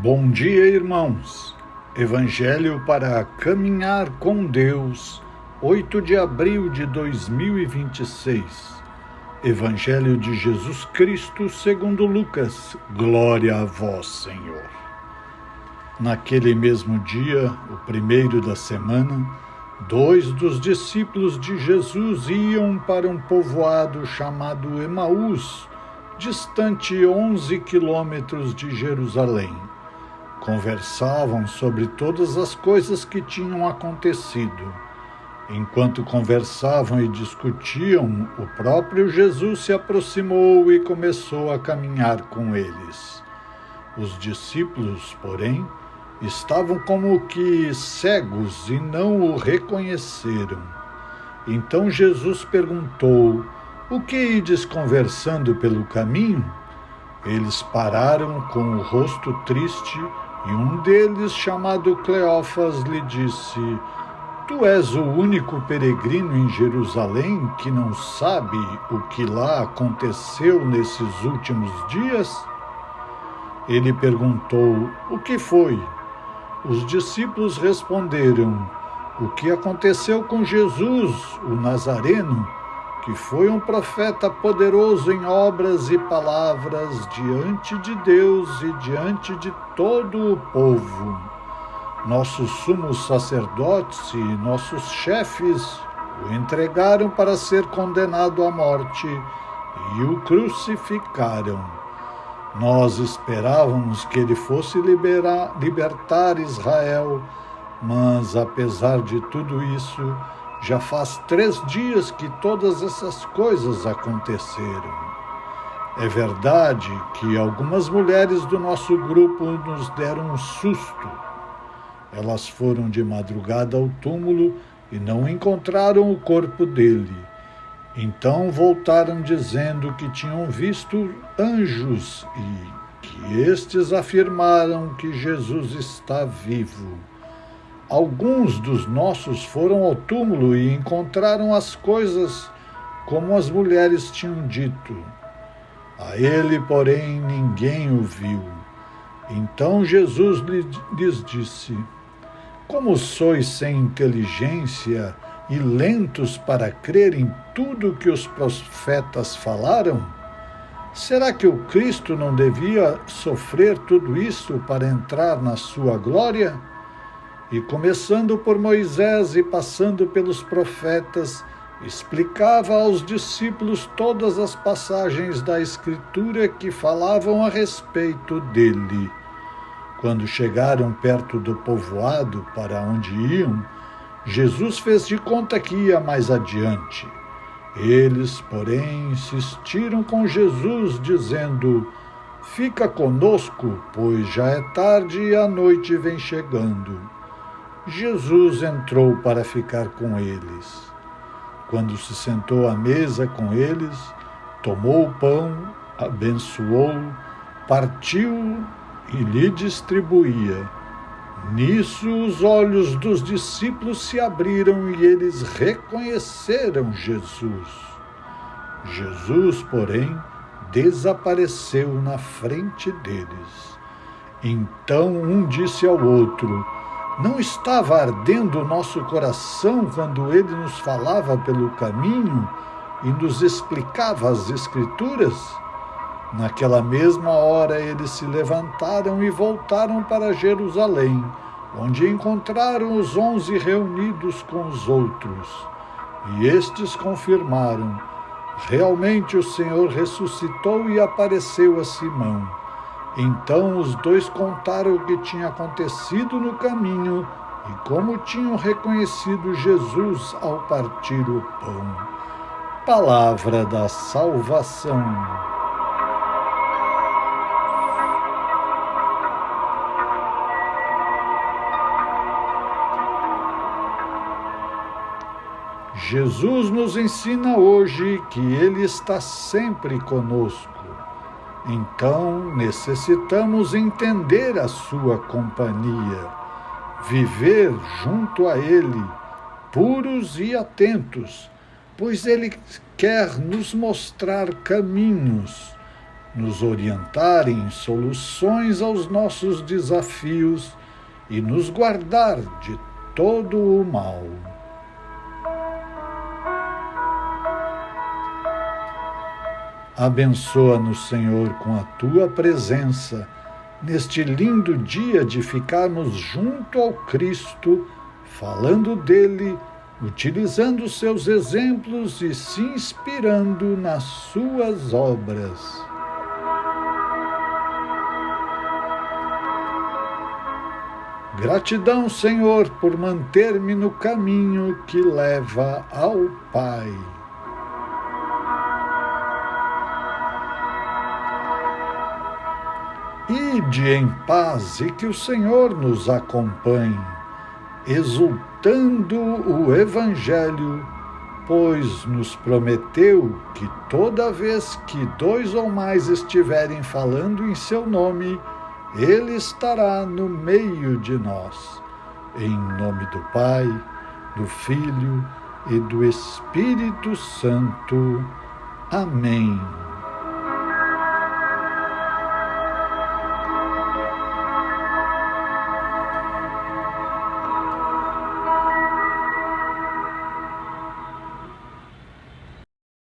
Bom dia, irmãos. Evangelho para caminhar com Deus, 8 de abril de 2026. Evangelho de Jesus Cristo segundo Lucas. Glória a vós, Senhor. Naquele mesmo dia, o primeiro da semana, 2 dos discípulos de Jesus iam para um povoado chamado Emaús, distante 11 quilômetros de Jerusalém. Conversavam sobre todas as coisas que tinham acontecido. Enquanto conversavam e discutiam, o próprio Jesus se aproximou e começou a caminhar com eles. Os discípulos, porém, estavam como que cegos e não o reconheceram. Então Jesus perguntou: "O que ides conversando pelo caminho?" Eles pararam com o rosto triste e um deles, chamado Cleófas, lhe disse: "Tu és o único peregrino em Jerusalém que não sabe o que lá aconteceu nesses últimos dias?" Ele perguntou: "O que foi?" Os discípulos responderam: "O que aconteceu com Jesus, o Nazareno, que foi um profeta poderoso em obras e palavras diante de Deus e diante de todo o povo. Nossos sumos sacerdotes e nossos chefes o entregaram para ser condenado à morte e o crucificaram. Nós esperávamos que ele fosse libertar Israel, mas apesar de tudo isso, já faz 3 dias que todas essas coisas aconteceram. É verdade que algumas mulheres do nosso grupo nos deram um susto. Elas foram de madrugada ao túmulo e não encontraram o corpo dele. Então voltaram dizendo que tinham visto anjos e que estes afirmaram que Jesus está vivo. Alguns dos nossos foram ao túmulo e encontraram as coisas como as mulheres tinham dito. A ele, porém, ninguém o viu. Então Jesus lhes disse: "Como sois sem inteligência e lentos para crer em tudo que os profetas falaram? Será que o Cristo não devia sofrer tudo isso para entrar na sua glória?" E começando por Moisés e passando pelos profetas, explicava aos discípulos todas as passagens da Escritura que falavam a respeito dele. Quando chegaram perto do povoado para onde iam, Jesus fez de conta que ia mais adiante. Eles, porém, insistiram com Jesus, dizendo: "Fica conosco, pois já é tarde e a noite vem chegando." Jesus entrou para ficar com eles. Quando se sentou à mesa com eles, tomou o pão, abençoou, partiu e lhe distribuía. Nisso os olhos dos discípulos se abriram e eles reconheceram Jesus. Jesus, porém, desapareceu na frente deles. Então um disse ao outro: "Não estava ardendo o nosso coração quando ele nos falava pelo caminho e nos explicava as Escrituras?" Naquela mesma hora eles se levantaram e voltaram para Jerusalém, onde encontraram os 11 reunidos com os outros. E estes confirmaram: "Realmente o Senhor ressuscitou e apareceu a Simão." Então os 2 contaram o que tinha acontecido no caminho e como tinham reconhecido Jesus ao partir o pão. Palavra da salvação. Jesus nos ensina hoje que Ele está sempre conosco. Então, necessitamos entender a sua companhia, viver junto a Ele, puros e atentos, pois Ele quer nos mostrar caminhos, nos orientar em soluções aos nossos desafios e nos guardar de todo o mal. Abençoa-nos, Senhor, com a Tua presença, neste lindo dia de ficarmos junto ao Cristo, falando dele, utilizando seus exemplos e se inspirando nas suas obras. Gratidão, Senhor, por manter-me no caminho que leva ao Pai. Ide em paz e que o Senhor nos acompanhe, exultando o Evangelho, pois nos prometeu que toda vez que 2 ou mais estiverem falando em seu nome, Ele estará no meio de nós. Em nome do Pai, do Filho e do Espírito Santo. Amém.